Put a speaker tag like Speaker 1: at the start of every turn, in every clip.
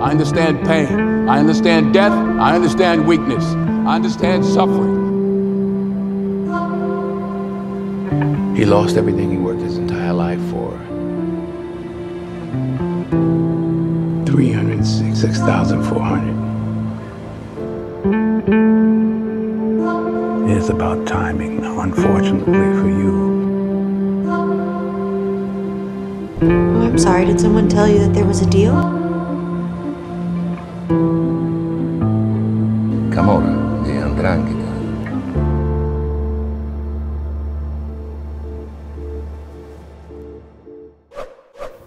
Speaker 1: I understand pain. I understand death. I understand weakness. I understand suffering. He lost everything he worked his entire life for. 366,400. It's about timing, unfortunately for you.
Speaker 2: Oh, I'm sorry, did someone tell you that there was a deal?
Speaker 3: Camorra di 'Ndrangheta.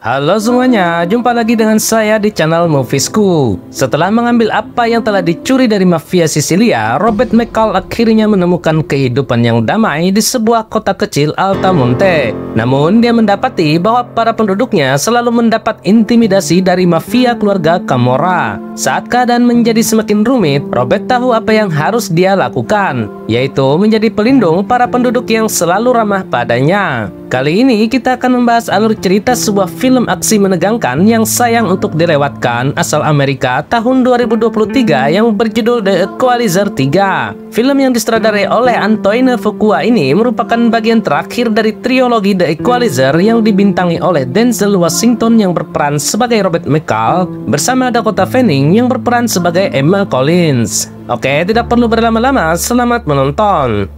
Speaker 4: Halo semuanya, jumpa lagi dengan saya di channel Moviesku. Setelah mengambil apa yang telah dicuri dari mafia Sisilia, Robert McCall akhirnya menemukan kehidupan yang damai di sebuah kota kecil Altamonte. Namun dia mendapati bahwa para penduduknya selalu mendapat intimidasi dari mafia keluarga Camorra. Saat keadaan menjadi semakin rumit, Robert tahu apa yang harus dia lakukan, yaitu menjadi pelindung para penduduk yang selalu ramah padanya. Kali ini kita akan membahas alur cerita sebuah film aksi menegangkan yang sayang untuk dilewatkan asal Amerika tahun 2023 yang berjudul The Equalizer 3. Film yang disutradarai oleh Antoine Fuqua ini merupakan bagian terakhir dari trilogi The Equalizer yang dibintangi oleh Denzel Washington yang berperan sebagai Robert McCall bersama Dakota Fanning yang berperan sebagai Emma Collins. Oke, tidak perlu berlama-lama, selamat menonton.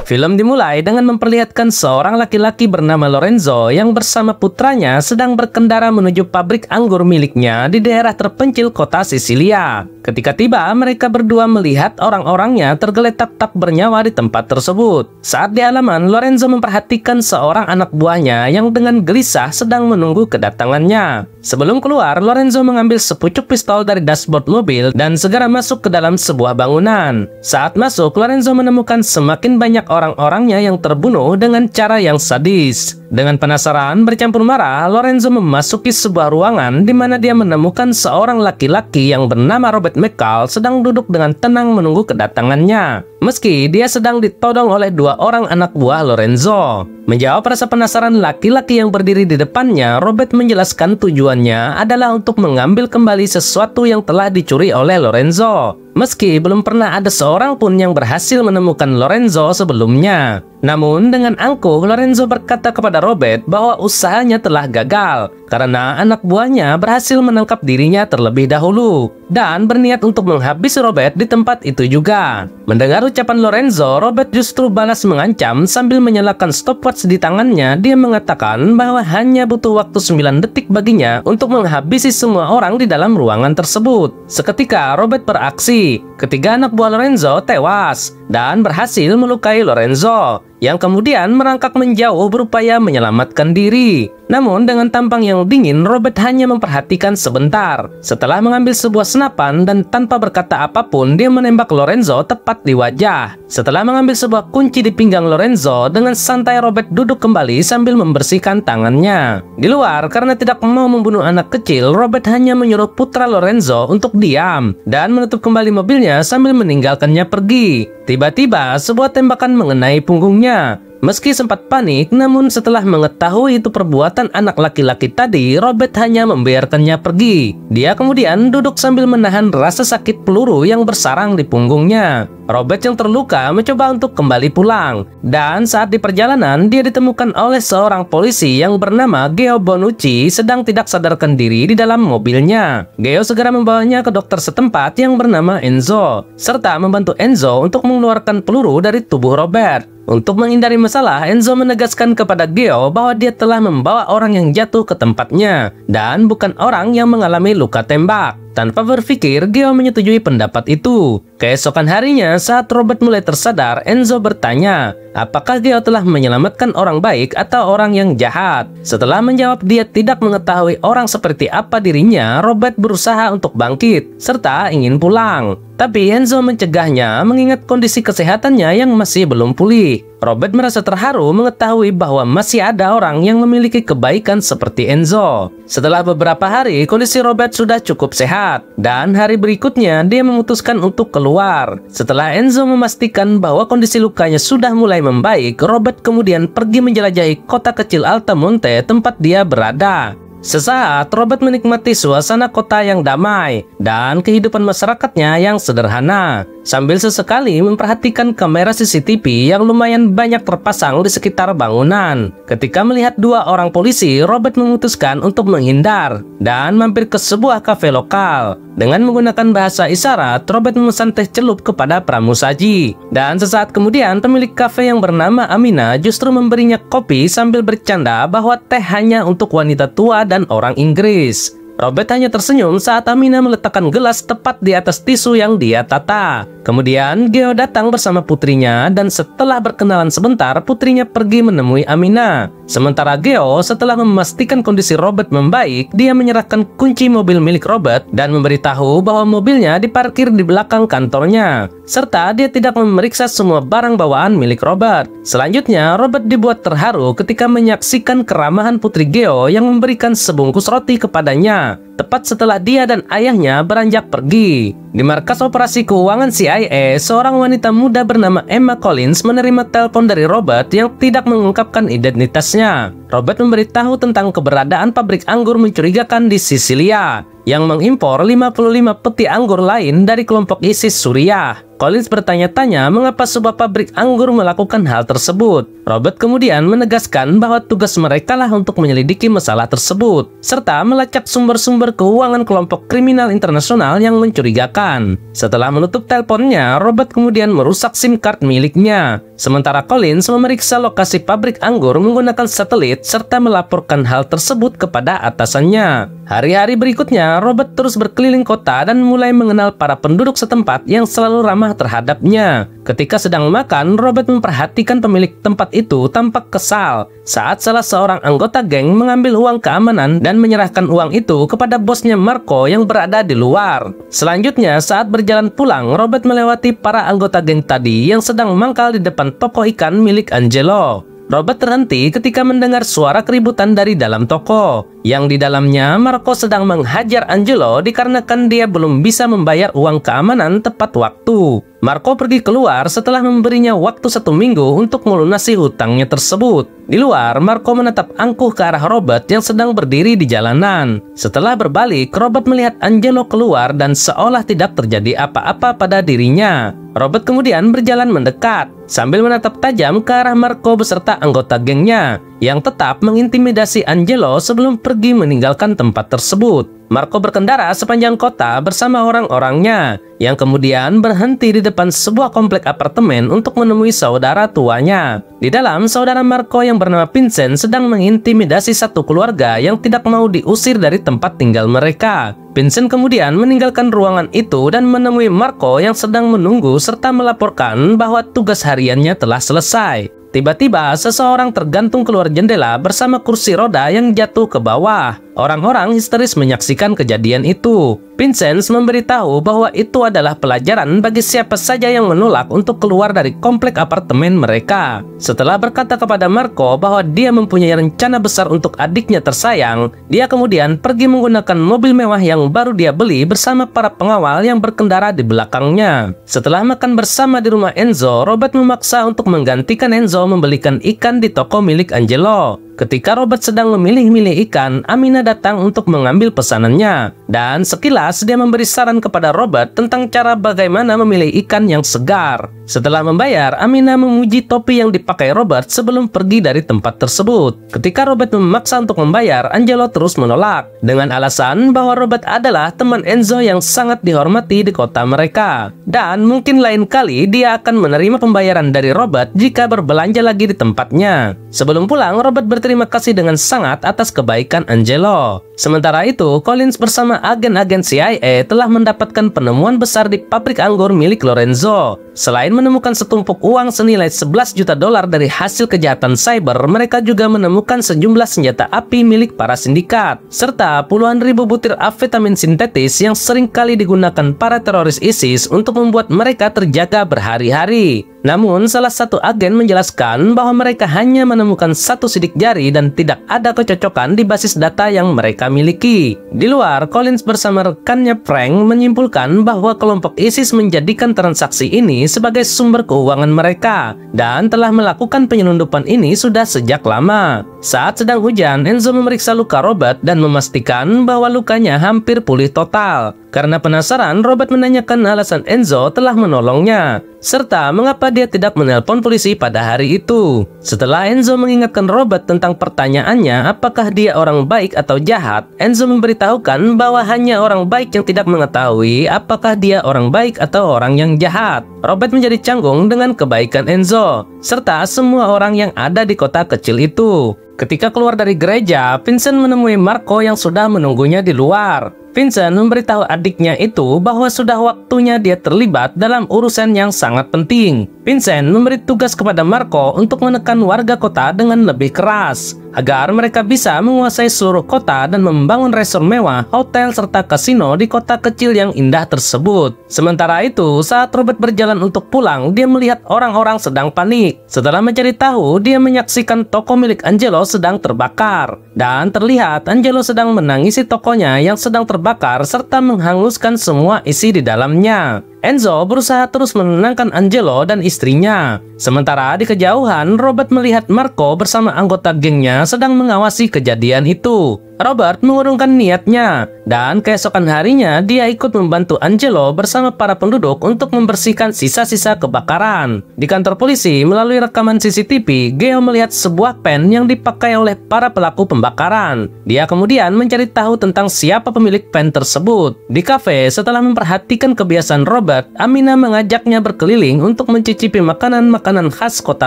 Speaker 4: Film dimulai dengan memperlihatkan seorang laki-laki bernama Lorenzo yang bersama putranya sedang berkendara menuju pabrik anggur miliknya di daerah terpencil kota Sisilia. Ketika tiba, mereka berdua melihat orang-orangnya tergeletak tak bernyawa di tempat tersebut. Saat di halaman, Lorenzo memperhatikan seorang anak buahnya yang dengan gelisah sedang menunggu kedatangannya. Sebelum keluar, Lorenzo mengambil sepucuk pistol dari dashboard mobil dan segera masuk ke dalam sebuah bangunan. Saat masuk, Lorenzo menemukan semakin banyak orang-orangnya yang terbunuh dengan cara yang sadis. Dengan penasaran bercampur marah, Lorenzo memasuki sebuah ruangan di mana dia menemukan seorang laki-laki yang bernama Robert McCall sedang duduk dengan tenang menunggu kedatangannya. Meski dia sedang ditodong oleh dua orang anak buah Lorenzo. Menjawab rasa penasaran laki-laki yang berdiri di depannya, Robert menjelaskan tujuannya adalah untuk mengambil kembali sesuatu yang telah dicuri oleh Lorenzo. Meski belum pernah ada seorang pun yang berhasil menemukan Lorenzo sebelumnya. Namun dengan angkuh, Lorenzo berkata kepada Robert bahwa usahanya telah gagal karena anak buahnya berhasil menangkap dirinya terlebih dahulu dan berniat untuk menghabisi Robert di tempat itu juga. Mendengar ucapan Lorenzo, Robert justru balas mengancam sambil menyalakan stopwatch di tangannya. Dia mengatakan bahwa hanya butuh waktu 9 detik baginya untuk menghabisi semua orang di dalam ruangan tersebut. Seketika Robert beraksi. Ketiga anak buah Lorenzo tewas dan berhasil melukai Lorenzo, yang kemudian merangkak menjauh berupaya menyelamatkan diri. Namun dengan tampang yang dingin, Robert hanya memperhatikan sebentar. Setelah mengambil sebuah senapan dan tanpa berkata apapun, dia menembak Lorenzo tepat di wajah. Setelah mengambil sebuah kunci di pinggang Lorenzo, dengan santai Robert duduk kembali sambil membersihkan tangannya. Di luar, karena tidak mau membunuh anak kecil, Robert hanya menyuruh putra Lorenzo untuk diam dan menutup kembali mobilnya sambil meninggalkannya pergi. Tiba-tiba, sebuah tembakan mengenai punggungnya. Meski sempat panik, namun setelah mengetahui itu perbuatan anak laki-laki tadi, Robert hanya membiarkannya pergi. Dia kemudian duduk sambil menahan rasa sakit peluru yang bersarang di punggungnya. Robert yang terluka mencoba untuk kembali pulang. Dan saat di perjalanan, dia ditemukan oleh seorang polisi yang bernama Geo Bonucci sedang tidak sadarkan diri di dalam mobilnya. Geo segera membawanya ke dokter setempat yang bernama Enzo, serta membantu Enzo untuk mengeluarkan peluru dari tubuh Robert. Untuk menghindari masalah, Enzo menegaskan kepada Geo bahwa dia telah membawa orang yang jatuh ke tempatnya dan bukan orang yang mengalami luka tembak. Tanpa berpikir, Geo menyetujui pendapat itu. Keesokan harinya, saat Robert mulai tersadar, Enzo bertanya, apakah Geo telah menyelamatkan orang baik atau orang yang jahat? Setelah menjawab dia tidak mengetahui orang seperti apa dirinya, Robert berusaha untuk bangkit, serta ingin pulang. Tapi Enzo mencegahnya mengingat kondisi kesehatannya yang masih belum pulih. Robert merasa terharu mengetahui bahwa masih ada orang yang memiliki kebaikan seperti Enzo. Setelah beberapa hari, kondisi Robert sudah cukup sehat. berat. Dan hari berikutnya dia memutuskan untuk keluar. Setelah Enzo memastikan bahwa kondisi lukanya sudah mulai membaik, Robert kemudian pergi menjelajahi kota kecil Altamonte tempat dia berada. Sesaat, Robert menikmati suasana kota yang damai dan kehidupan masyarakatnya yang sederhana, sambil sesekali memperhatikan kamera CCTV yang lumayan banyak terpasang di sekitar bangunan. Ketika melihat dua orang polisi, Robert memutuskan untuk menghindar dan mampir ke sebuah kafe lokal. Dengan menggunakan bahasa isyarat, Robert memesan teh celup kepada pramusaji. Dan sesaat kemudian, pemilik kafe yang bernama Amina justru memberinya kopi sambil bercanda bahwa teh hanya untuk wanita tua dan orang Inggris. Robert hanya tersenyum saat Amina meletakkan gelas tepat di atas tisu yang dia tata. Kemudian Geo datang bersama putrinya dan setelah berkenalan sebentar, putrinya pergi menemui Amina. Sementara Geo setelah memastikan kondisi Robert membaik, dia menyerahkan kunci mobil milik Robert dan memberitahu bahwa mobilnya diparkir di belakang kantornya. Serta dia tidak memeriksa semua barang bawaan milik Robert. Selanjutnya, Robert dibuat terharu ketika menyaksikan keramahan putri Geo yang memberikan sebungkus roti kepadanya, tepat setelah dia dan ayahnya beranjak pergi. Di markas operasi keuangan CIA, seorang wanita muda bernama Emma Collins menerima telepon dari Robert yang tidak mengungkapkan identitasnya. Robert memberitahu tentang keberadaan pabrik anggur mencurigakan di Sisilia yang mengimpor 55 peti anggur lain dari kelompok ISIS Suriah. Collins bertanya-tanya mengapa sebuah pabrik anggur melakukan hal tersebut. Robert kemudian menegaskan bahwa tugas mereka lah untuk menyelidiki masalah tersebut, serta melacak sumber-sumber keuangan kelompok kriminal internasional yang mencurigakan. Setelah menutup teleponnya, Robert kemudian merusak SIM card miliknya. Sementara Collins memeriksa lokasi pabrik anggur menggunakan satelit serta melaporkan hal tersebut kepada atasannya. Hari-hari berikutnya, Robert terus berkeliling kota dan mulai mengenal para penduduk setempat yang selalu ramah terhadapnya. Ketika sedang makan, Robert memperhatikan pemilik tempat itu tampak kesal saat salah seorang anggota geng mengambil uang keamanan dan menyerahkan uang itu kepada bosnya Marco yang berada di luar. Selanjutnya, saat berjalan pulang, Robert melewati para anggota geng tadi yang sedang mangkal di depan toko ikan milik Angelo. Robert terhenti ketika mendengar suara keributan dari dalam toko, yang di dalamnya Marco sedang menghajar Angelo dikarenakan dia belum bisa membayar uang keamanan tepat waktu. Marco pergi keluar setelah memberinya waktu 1 minggu untuk melunasi hutangnya tersebut. Di luar, Marco menatap angkuh ke arah Robert yang sedang berdiri di jalanan. Setelah berbalik, Robert melihat Angelo keluar dan seolah tidak terjadi apa-apa pada dirinya. Robert kemudian berjalan mendekat sambil menatap tajam ke arah Marco beserta anggota gengnya yang tetap mengintimidasi Angelo sebelum pergi meninggalkan tempat tersebut. Marco berkendara sepanjang kota bersama orang-orangnya yang kemudian berhenti di depan sebuah komplek apartemen untuk menemui saudara tuanya. Di dalam, saudara Marco yang bernama Vincent sedang mengintimidasi satu keluarga yang tidak mau diusir dari tempat tinggal mereka. Vincent kemudian meninggalkan ruangan itu dan menemui Marco yang sedang menunggu serta melaporkan bahwa tugas hariannya telah selesai. Tiba-tiba, seseorang tergantung keluar jendela bersama kursi roda yang jatuh ke bawah. Orang-orang histeris menyaksikan kejadian itu. Vincent memberitahu bahwa itu adalah pelajaran bagi siapa saja yang menolak untuk keluar dari komplek apartemen mereka. Setelah berkata kepada Marco bahwa dia mempunyai rencana besar untuk adiknya tersayang, dia kemudian pergi menggunakan mobil mewah yang baru dia beli bersama para pengawal yang berkendara di belakangnya. Setelah makan bersama di rumah Enzo, Robert memaksa untuk menggantikan Enzo membelikan ikan di toko milik Angelo. Ketika Robert sedang memilih-milih ikan, Amina datang untuk mengambil pesanannya. Dan sekilas dia memberi saran kepada Robert tentang cara bagaimana memilih ikan yang segar. Setelah membayar, Amina memuji topi yang dipakai Robert sebelum pergi dari tempat tersebut. Ketika Robert memaksa untuk membayar, Angelo terus menolak dengan alasan bahwa Robert adalah teman Enzo yang sangat dihormati di kota mereka. Dan mungkin lain kali dia akan menerima pembayaran dari Robert jika berbelanja lagi di tempatnya. Sebelum pulang, Robert berterima kasih dengan sangat atas kebaikan Angelo. Sementara itu, Collins bersama agen-agen CIA telah mendapatkan penemuan besar di pabrik anggur milik Lorenzo. Selain menemukan setumpuk uang senilai $11 juta dari hasil kejahatan cyber, mereka juga menemukan sejumlah senjata api milik para sindikat, serta puluhan ribu butir amfetamin sintetis yang sering kali digunakan para teroris ISIS untuk membuat mereka terjaga berhari-hari. Namun, salah satu agen menjelaskan bahwa mereka hanya menemukan satu sidik jari dan tidak ada kecocokan di basis data yang mereka miliki. Di luar, Collins bersama rekannya Frank menyimpulkan bahwa kelompok ISIS menjadikan transaksi ini sebagai sumber keuangan mereka dan telah melakukan penyelundupan ini sudah sejak lama. Saat sedang hujan, Enzo memeriksa luka Robert dan memastikan bahwa lukanya hampir pulih total. Karena penasaran, Robert menanyakan alasan Enzo telah menolongnya, serta mengapa dia tidak menelpon polisi pada hari itu. Setelah Enzo mengingatkan Robert tentang pertanyaannya apakah dia orang baik atau jahat, Enzo memberitahukan bahwa hanya orang baik yang tidak mengetahui apakah dia orang baik atau orang yang jahat. Robert menjadi canggung dengan kebaikan Enzo, serta semua orang yang ada di kota kecil itu. Ketika keluar dari gereja, Vincent menemui Marco yang sudah menunggunya di luar. Vincent memberitahu adiknya itu bahwa sudah waktunya dia terlibat dalam urusan yang sangat penting. Vincent memberi tugas kepada Marco untuk menekan warga kota dengan lebih keras, agar mereka bisa menguasai seluruh kota dan membangun resort mewah, hotel, serta kasino di kota kecil yang indah tersebut. Sementara itu, saat Robert berjalan untuk pulang, dia melihat orang-orang sedang panik. Setelah mencari tahu, dia menyaksikan toko milik Angelo sedang terbakar. Dan terlihat Angelo sedang menangisi tokonya yang sedang terbakar serta menghanguskan semua isi di dalamnya. Enzo berusaha terus menenangkan Angelo dan istrinya. Sementara di kejauhan, Robert melihat Marco bersama anggota gengnya sedang mengawasi kejadian itu. Robert mengurungkan niatnya, dan keesokan harinya dia ikut membantu Angelo bersama para penduduk untuk membersihkan sisa-sisa kebakaran. Di kantor polisi, melalui rekaman CCTV, Geo melihat sebuah pen yang dipakai oleh para pelaku pembakaran. Dia kemudian mencari tahu tentang siapa pemilik pen tersebut. Di kafe, setelah memperhatikan kebiasaan Robert, Amina mengajaknya berkeliling untuk mencicipi makanan-makanan khas kota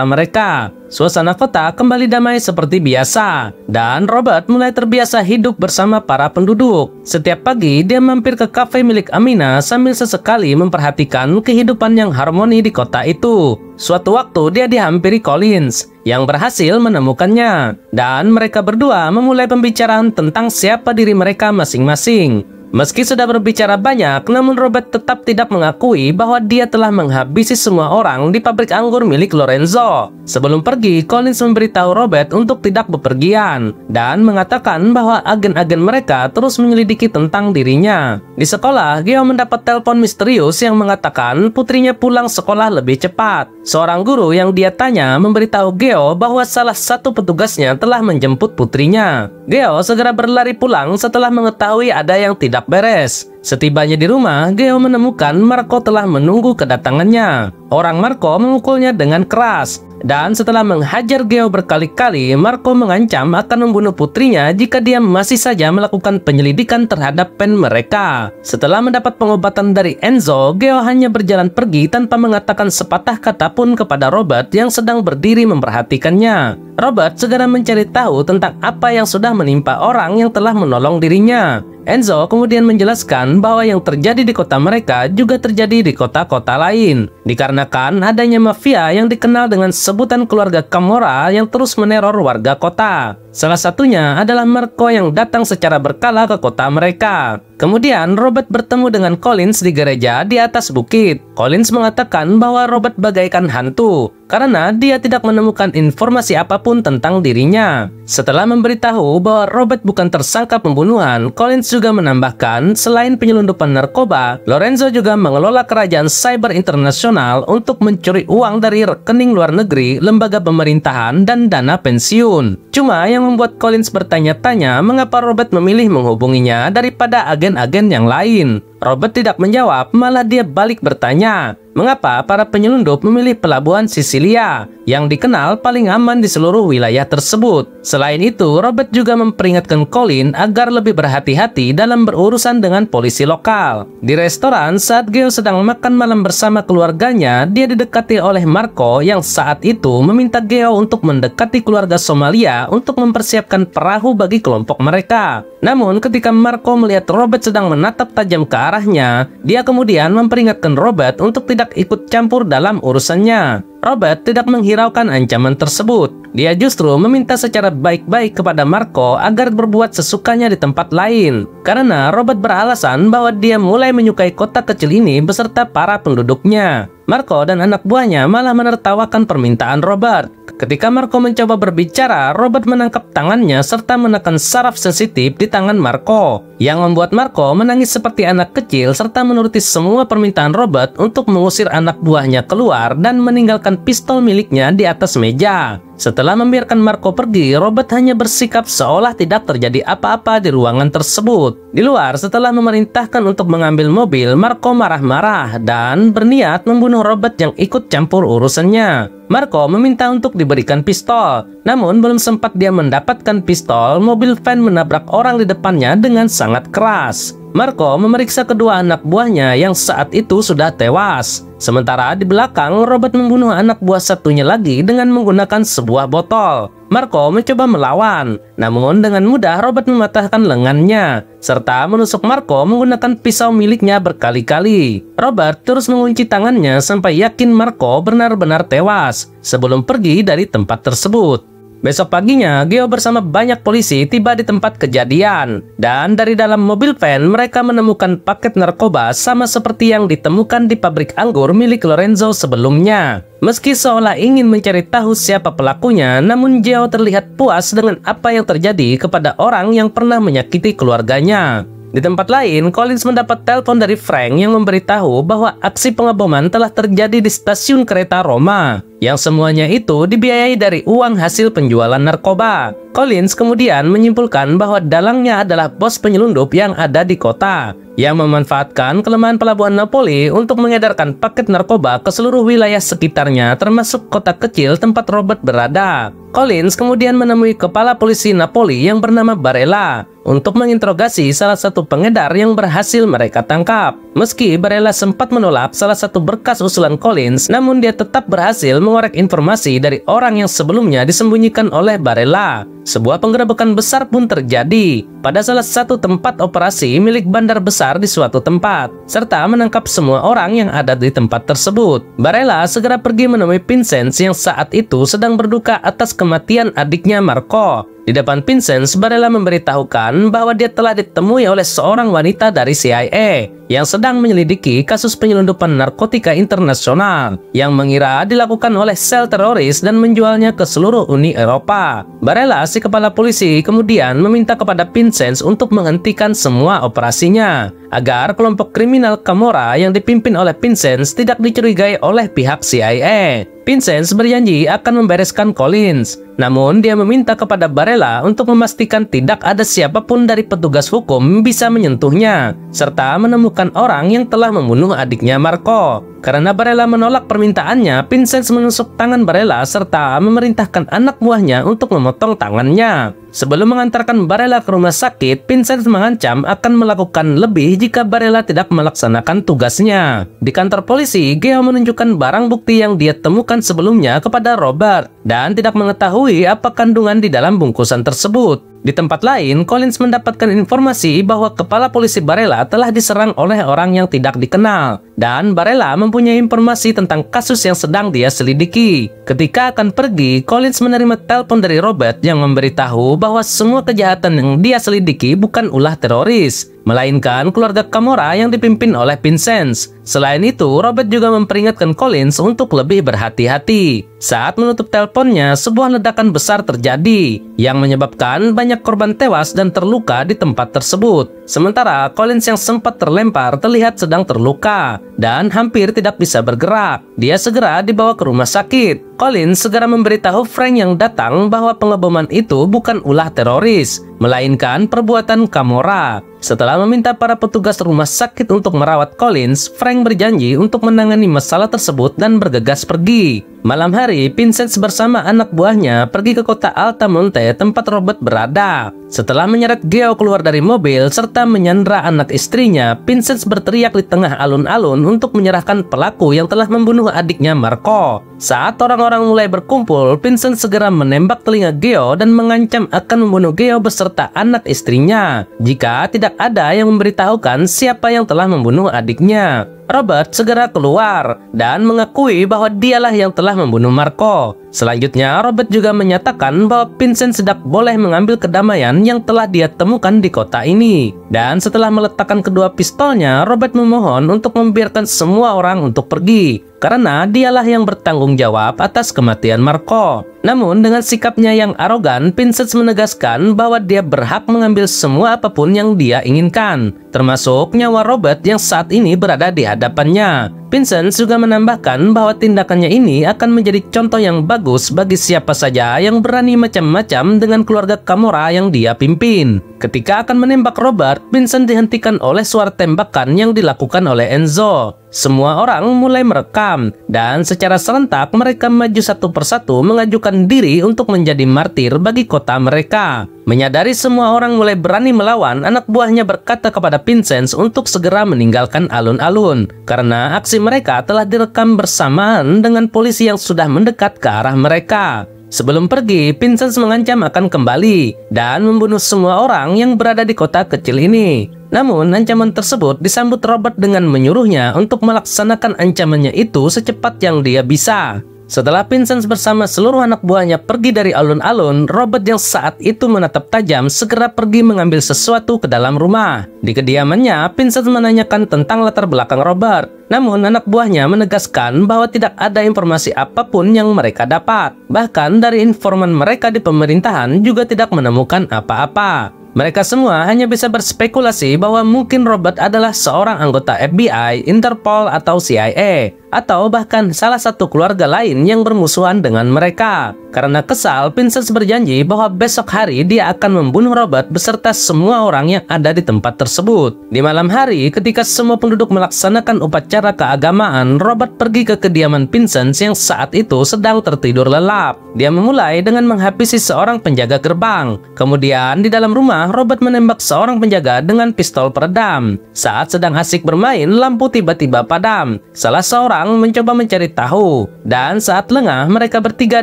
Speaker 4: mereka. Suasana kota kembali damai seperti biasa, dan Robert mulai terbiasa hidup bersama para penduduk. Setiap pagi, dia mampir ke kafe milik Amina sambil sesekali memperhatikan kehidupan yang harmoni di kota itu. Suatu waktu, dia dihampiri Collins, yang berhasil menemukannya, dan mereka berdua memulai pembicaraan tentang siapa diri mereka masing-masing. Meski sudah berbicara banyak, namun Robert tetap tidak mengakui bahwa dia telah menghabisi semua orang di pabrik anggur milik Lorenzo. Sebelum pergi, Collins memberitahu Robert untuk tidak bepergian dan mengatakan bahwa agen-agen mereka terus menyelidiki tentang dirinya. Di sekolah, Geo mendapat telepon misterius yang mengatakan putrinya pulang sekolah lebih cepat. Seorang guru yang dia tanya memberitahu Geo bahwa salah satu petugasnya telah menjemput putrinya. Geo segera berlari pulang setelah mengetahui ada yang tidak beres. Setibanya di rumah, Geo menemukan Marco telah menunggu kedatangannya. Orang Marco memukulnya dengan keras. Dan setelah menghajar Geo berkali-kali, Marco mengancam akan membunuh putrinya jika dia masih saja melakukan penyelidikan terhadap pen mereka. Setelah mendapat pengobatan dari Enzo, Geo hanya berjalan pergi tanpa mengatakan sepatah kata pun kepada Robert yang sedang berdiri memperhatikannya. Robert segera mencari tahu tentang apa yang sudah menimpa orang yang telah menolong dirinya. Enzo kemudian menjelaskan bahwa yang terjadi di kota mereka juga terjadi di kota-kota lain, dikarenakan adanya mafia yang dikenal dengan sebutan keluarga Camorra yang terus meneror warga kota. Salah satunya adalah Marco yang datang secara berkala ke kota mereka. Kemudian Robert bertemu dengan Collins di gereja di atas bukit. Collins mengatakan bahwa Robert bagaikan hantu karena dia tidak menemukan informasi apapun tentang dirinya. Setelah memberitahu bahwa Robert bukan tersangka pembunuhan, Collins juga menambahkan selain penyelundupan narkoba, Lorenzo juga mengelola kerajaan cyber internasional untuk mencuri uang dari rekening luar negeri, lembaga pemerintahan, dan dana pensiun. Cuma yang membuat Collins bertanya-tanya mengapa Robert memilih menghubunginya daripada agen-agen yang lain. Robert tidak menjawab, malah dia balik bertanya, mengapa para penyelundup memilih pelabuhan Sisilia yang dikenal paling aman di seluruh wilayah tersebut. Selain itu, Robert juga memperingatkan Colin agar lebih berhati-hati dalam berurusan dengan polisi lokal. Di restoran, saat Geo sedang makan malam bersama keluarganya, dia didekati oleh Marco yang saat itu meminta Geo untuk mendekati keluarga Somalia untuk mempersiapkan perahu bagi kelompok mereka. Namun, ketika Marco melihat Robert sedang menatap tajam ke arahnya, dia kemudian memperingatkan Robert untuk tidak ikut campur dalam urusannya. Robert tidak menghiraukan ancaman tersebut. Dia justru meminta secara baik-baik kepada Marco agar berbuat sesukanya di tempat lain. Karena Robert beralasan bahwa dia mulai menyukai kota kecil ini beserta para penduduknya. Marco dan anak buahnya malah menertawakan permintaan Robert. Ketika Marco mencoba berbicara, Robert menangkap tangannya serta menekan saraf sensitif di tangan Marco, yang membuat Marco menangis seperti anak kecil serta menuruti semua permintaan Robert untuk mengusir anak buahnya keluar dan meninggalkan pistol miliknya di atas meja. Setelah membiarkan Marco pergi, Robert hanya bersikap seolah tidak terjadi apa-apa di ruangan tersebut. Di luar, setelah memerintahkan untuk mengambil mobil, Marco marah-marah dan berniat membunuh Robert yang ikut campur urusannya. Marco meminta untuk diberikan pistol, namun belum sempat dia mendapatkan pistol, mobil van menabrak orang di depannya dengan sangat keras. Marco memeriksa kedua anak buahnya yang saat itu sudah tewas. Sementara di belakang, Robert membunuh anak buah satunya lagi dengan menggunakan sebuah botol. Marco mencoba melawan, namun dengan mudah Robert mematahkan lengannya, serta menusuk Marco menggunakan pisau miliknya berkali-kali. Robert terus mengunci tangannya sampai yakin Marco benar-benar tewas sebelum pergi dari tempat tersebut. Besok paginya, Geo bersama banyak polisi tiba di tempat kejadian. Dan dari dalam mobil van, mereka menemukan paket narkoba sama seperti yang ditemukan di pabrik anggur milik Lorenzo sebelumnya. Meski seolah ingin mencari tahu siapa pelakunya, namun Geo terlihat puas dengan apa yang terjadi kepada orang yang pernah menyakiti keluarganya. Di tempat lain, Collins mendapat telepon dari Frank yang memberitahu bahwa aksi pengeboman telah terjadi di stasiun kereta Roma, yang semuanya itu dibiayai dari uang hasil penjualan narkoba. Collins kemudian menyimpulkan bahwa dalangnya adalah bos penyelundup yang ada di kota, yang memanfaatkan kelemahan pelabuhan Napoli untuk mengedarkan paket narkoba ke seluruh wilayah sekitarnya, termasuk kota kecil tempat Robert berada. Collins kemudian menemui kepala polisi Napoli yang bernama Barella untuk menginterogasi salah satu pengedar yang berhasil mereka tangkap. Meski Barella sempat menolak salah satu berkas usulan Collins, namun dia tetap berhasil mengorek informasi dari orang yang sebelumnya disembunyikan oleh Barella. Sebuah penggerebekan besar pun terjadi pada salah satu tempat operasi milik bandar besar di suatu tempat, serta menangkap semua orang yang ada di tempat tersebut. Barella segera pergi menemui Vincenz yang saat itu sedang berduka atas kematian adiknya Marco. Di depan Vincenz, Barella memberitahukan bahwa dia telah ditemui oleh seorang wanita dari CIA yang sedang menyelidiki kasus penyelundupan narkotika internasional yang mengira dilakukan oleh sel teroris dan menjualnya ke seluruh Uni Eropa. Barella, si kepala polisi, kemudian meminta kepada Vincenz untuk menghentikan semua operasinya agar kelompok kriminal Camorra yang dipimpin oleh Vincenz tidak dicurigai oleh pihak CIA. Vincenz berjanji akan membereskan Collins, namun dia meminta kepada Barella untuk memastikan tidak ada siapapun dari petugas hukum bisa menyentuhnya, serta menemukan orang yang telah membunuh adiknya Marco. Karena Barella menolak permintaannya, Vincenz menusuk tangan Barella serta memerintahkan anak buahnya untuk memotong tangannya. Sebelum mengantarkan Barella ke rumah sakit, Vincenz mengancam akan melakukan lebih jika Barella tidak melaksanakan tugasnya. Di kantor polisi, Geo menunjukkan barang bukti yang dia temukan sebelumnya kepada Robert dan tidak mengetahui apa kandungan di dalam bungkusan tersebut. Di tempat lain, Collins mendapatkan informasi bahwa kepala polisi Barella telah diserang oleh orang yang tidak dikenal, dan Barella mempunyai informasi tentang kasus yang sedang dia selidiki. Ketika akan pergi, Collins menerima telepon dari Robert yang memberitahu bahwa semua kejahatan yang dia selidiki bukan ulah teroris, melainkan keluarga Camorra yang dipimpin oleh Vincenz. Selain itu, Robert juga memperingatkan Collins untuk lebih berhati-hati. Saat menutup teleponnya, sebuah ledakan besar terjadi yang menyebabkan banyak korban tewas dan terluka di tempat tersebut. Sementara Collins yang sempat terlempar terlihat sedang terluka dan hampir tidak bisa bergerak. Dia segera dibawa ke rumah sakit. Collins segera memberitahu Frank yang datang bahwa pengeboman itu bukan ulah teroris, melainkan perbuatan Camorra. Setelah meminta para petugas rumah sakit untuk merawat Collins, Frank berjanji untuk menangani masalah tersebut dan bergegas pergi. Malam hari, Vincent bersama anak buahnya pergi ke kota Altamonte tempat Robert berada. Setelah menyeret Geo keluar dari mobil serta menyandra anak istrinya, Vincent berteriak di tengah alun-alun untuk menyerahkan pelaku yang telah membunuh adiknya Marco. Saat orang-orang mulai berkumpul, Vincent segera menembak telinga Geo dan mengancam akan membunuh Geo beserta anak istrinya jika tidak ada yang memberitahukan siapa yang telah membunuh adiknya. Robert segera keluar dan mengakui bahwa dialah yang telah membunuh Marco. Selanjutnya, Robert juga menyatakan bahwa Vincent tidak boleh mengambil kedamaian yang telah dia temukan di kota ini. Dan setelah meletakkan kedua pistolnya, Robert memohon untuk membiarkan semua orang untuk pergi, karena dialah yang bertanggung jawab atas kematian Marco. Namun dengan sikapnya yang arogan, Vincent menegaskan bahwa dia berhak mengambil semua apapun yang dia inginkan, termasuk nyawa Robert yang saat ini berada di hadapannya. Vincent juga menambahkan bahwa tindakannya ini akan menjadi contoh yang bagus bagi siapa saja yang berani macam-macam dengan keluarga Camorra yang dia pimpin. Ketika akan menembak Robert, Vincent dihentikan oleh suara tembakan yang dilakukan oleh Enzo. Semua orang mulai merekam, dan secara serentak mereka maju satu persatu mengajukan diri untuk menjadi martir bagi kota mereka. Menyadari semua orang mulai berani melawan, anak buahnya berkata kepada Vincent untuk segera meninggalkan alun-alun, karena aksi mereka telah direkam bersamaan dengan polisi yang sudah mendekat ke arah mereka. Sebelum pergi, Vincent mengancam akan kembali dan membunuh semua orang yang berada di kota kecil ini. Namun, ancaman tersebut disambut Robert dengan menyuruhnya untuk melaksanakan ancamannya itu secepat yang dia bisa. Setelah Vincent bersama seluruh anak buahnya pergi dari alun-alun, Robert yang saat itu menatap tajam segera pergi mengambil sesuatu ke dalam rumah. Di kediamannya, Vincent menanyakan tentang latar belakang Robert. Namun anak buahnya menegaskan bahwa tidak ada informasi apapun yang mereka dapat. Bahkan dari informan mereka di pemerintahan juga tidak menemukan apa-apa. Mereka semua hanya bisa berspekulasi bahwa mungkin Robert adalah seorang anggota FBI, Interpol, atau CIA, atau bahkan salah satu keluarga lain yang bermusuhan dengan mereka. Karena kesal, Vincent berjanji bahwa besok hari dia akan membunuh Robert beserta semua orang yang ada di tempat tersebut. Di malam hari, ketika semua penduduk melaksanakan upacara keagamaan, Robert pergi ke kediaman Vincent yang saat itu sedang tertidur lelap. Dia memulai dengan menghabisi seorang penjaga gerbang. Kemudian di dalam rumah, Robert menembak seorang penjaga dengan pistol peredam. Saat sedang asik bermain, lampu tiba-tiba padam. Salah seorang mencoba mencari tahu, dan saat lengah mereka bertiga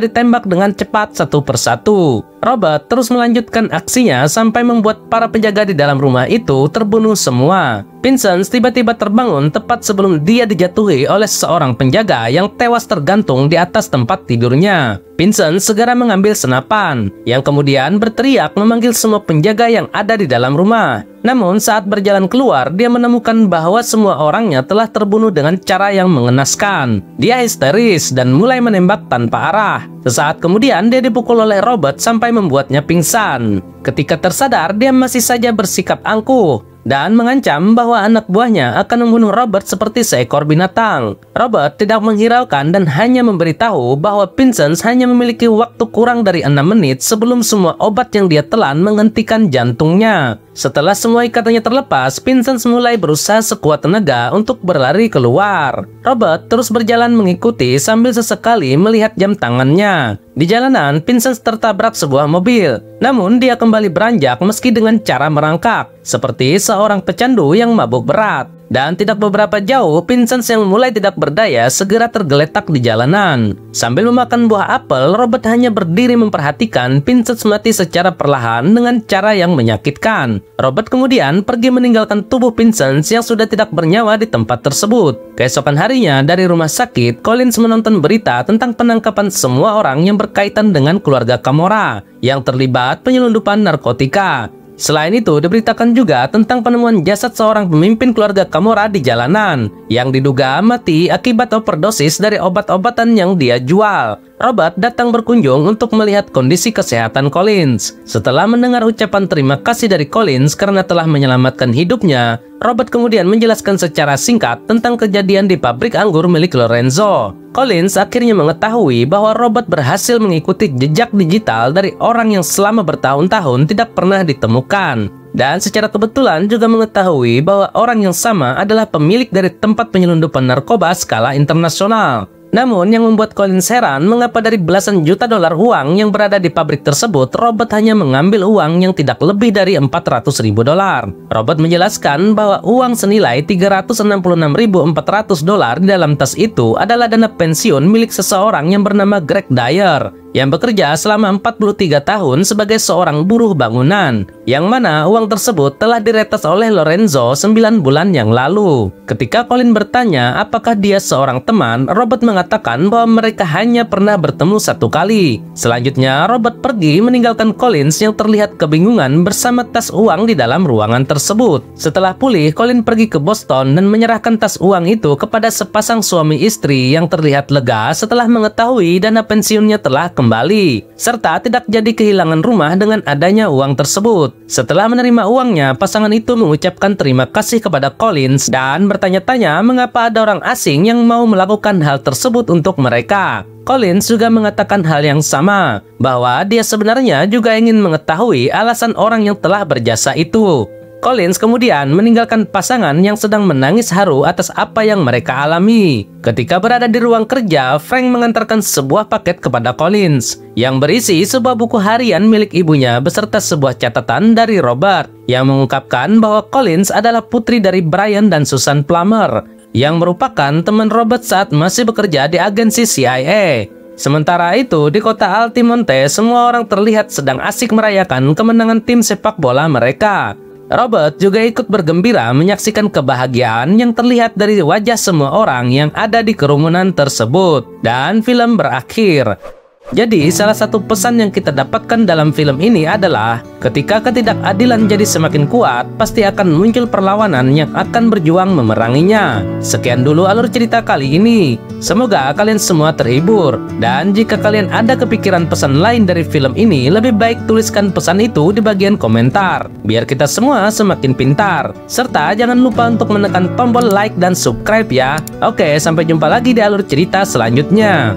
Speaker 4: ditembak dengan cepat satu persatu. Robert terus melanjutkan aksinya sampai membuat para penjaga di dalam rumah itu terbunuh semua. Vincent tiba-tiba terbangun tepat sebelum dia dijatuhi oleh seorang penjaga yang tewas tergantung di atas tempat tidurnya. Vincent segera mengambil senapan, yang kemudian berteriak memanggil semua penjaga yang ada di dalam rumah. Namun saat berjalan keluar, dia menemukan bahwa semua orangnya telah terbunuh dengan cara yang mengenaskan. Dia histeris dan mulai menembak tanpa arah. Sesaat kemudian dia dipukul oleh Robert sampai membuatnya pingsan. Ketika tersadar, dia masih saja bersikap angkuh dan mengancam bahwa anak buahnya akan membunuh Robert seperti seekor binatang. Robert tidak menghiraukan dan hanya memberitahu bahwa Vincent hanya memiliki waktu kurang dari 6 menit sebelum semua obat yang dia telan menghentikan jantungnya. Setelah semua ikatannya terlepas, Vincent mulai berusaha sekuat tenaga untuk berlari keluar. Robert terus berjalan mengikuti sambil sesekali melihat jam tangannya. Di jalanan, Vincent tertabrak sebuah mobil. Namun dia kembali beranjak meski dengan cara merangkak, seperti seorang pecandu yang mabuk berat. Dan tidak beberapa jauh, Vincent yang mulai tidak berdaya segera tergeletak di jalanan. Sambil memakan buah apel, Robert hanya berdiri memperhatikan Vincent mati secara perlahan dengan cara yang menyakitkan. Robert kemudian pergi meninggalkan tubuh Vincent yang sudah tidak bernyawa di tempat tersebut. Keesokan harinya, dari rumah sakit, Collins menonton berita tentang penangkapan semua orang yang berkaitan dengan keluarga Camorra yang terlibat penyelundupan narkotika. Selain itu, diberitakan juga tentang penemuan jasad seorang pemimpin keluarga Camorra di jalanan yang diduga mati akibat overdosis dari obat-obatan yang dia jual. Robert datang berkunjung untuk melihat kondisi kesehatan Collins. Setelah mendengar ucapan terima kasih dari Collins karena telah menyelamatkan hidupnya, Robert kemudian menjelaskan secara singkat tentang kejadian di pabrik anggur milik Lorenzo. Collins akhirnya mengetahui bahwa Robert berhasil mengikuti jejak digital dari orang yang selama bertahun-tahun tidak pernah ditemukan. Dan secara kebetulan juga mengetahui bahwa orang yang sama adalah pemilik dari tempat penyelundupan narkoba skala internasional. Namun yang membuat Collins heran mengapa dari belasan juta dolar uang yang berada di pabrik tersebut, Robert hanya mengambil uang yang tidak lebih dari 400.000 dolar. Robert menjelaskan bahwa uang senilai 366.400 dolar di dalam tas itu adalah dana pensiun milik seseorang yang bernama Greg Dyer, yang bekerja selama 43 tahun sebagai seorang buruh bangunan, yang mana uang tersebut telah diretas oleh Lorenzo 9 bulan yang lalu. Ketika Collins bertanya apakah dia seorang teman, Robert mengatakan bahwa mereka hanya pernah bertemu satu kali. Selanjutnya, Robert pergi meninggalkan Collins yang terlihat kebingungan bersama tas uang di dalam ruangan tersebut. Setelah pulih, Collins pergi ke Boston dan menyerahkan tas uang itu kepada sepasang suami istri yang terlihat lega setelah mengetahui dana pensiunnya telah kembali, serta tidak jadi kehilangan rumah dengan adanya uang tersebut. Setelah menerima uangnya, pasangan itu mengucapkan terima kasih kepada Collins dan bertanya-tanya mengapa ada orang asing yang mau melakukan hal tersebut untuk mereka. Collins juga mengatakan hal yang sama, bahwa dia sebenarnya juga ingin mengetahui alasan orang yang telah berjasa itu. Collins kemudian meninggalkan pasangan yang sedang menangis haru atas apa yang mereka alami. Ketika berada di ruang kerja, Frank mengantarkan sebuah paket kepada Collins yang berisi sebuah buku harian milik ibunya beserta sebuah catatan dari Robert yang mengungkapkan bahwa Collins adalah putri dari Brian dan Susan Plummer, yang merupakan teman Robert saat masih bekerja di agensi CIA. Sementara itu, di kota Altamonte, semua orang terlihat sedang asik merayakan kemenangan tim sepak bola mereka. Robert juga ikut bergembira menyaksikan kebahagiaan yang terlihat dari wajah semua orang yang ada di kerumunan tersebut. Dan film berakhir. Jadi, salah satu pesan yang kita dapatkan dalam film ini adalah ketika ketidakadilan jadi semakin kuat, pasti akan muncul perlawanan yang akan berjuang memeranginya. Sekian dulu alur cerita kali ini. Semoga kalian semua terhibur. Dan jika kalian ada kepikiran pesan lain dari film ini, lebih baik tuliskan pesan itu di bagian komentar, biar kita semua semakin pintar. Serta jangan lupa untuk menekan tombol like dan subscribe ya. Oke, sampai jumpa lagi di alur cerita selanjutnya.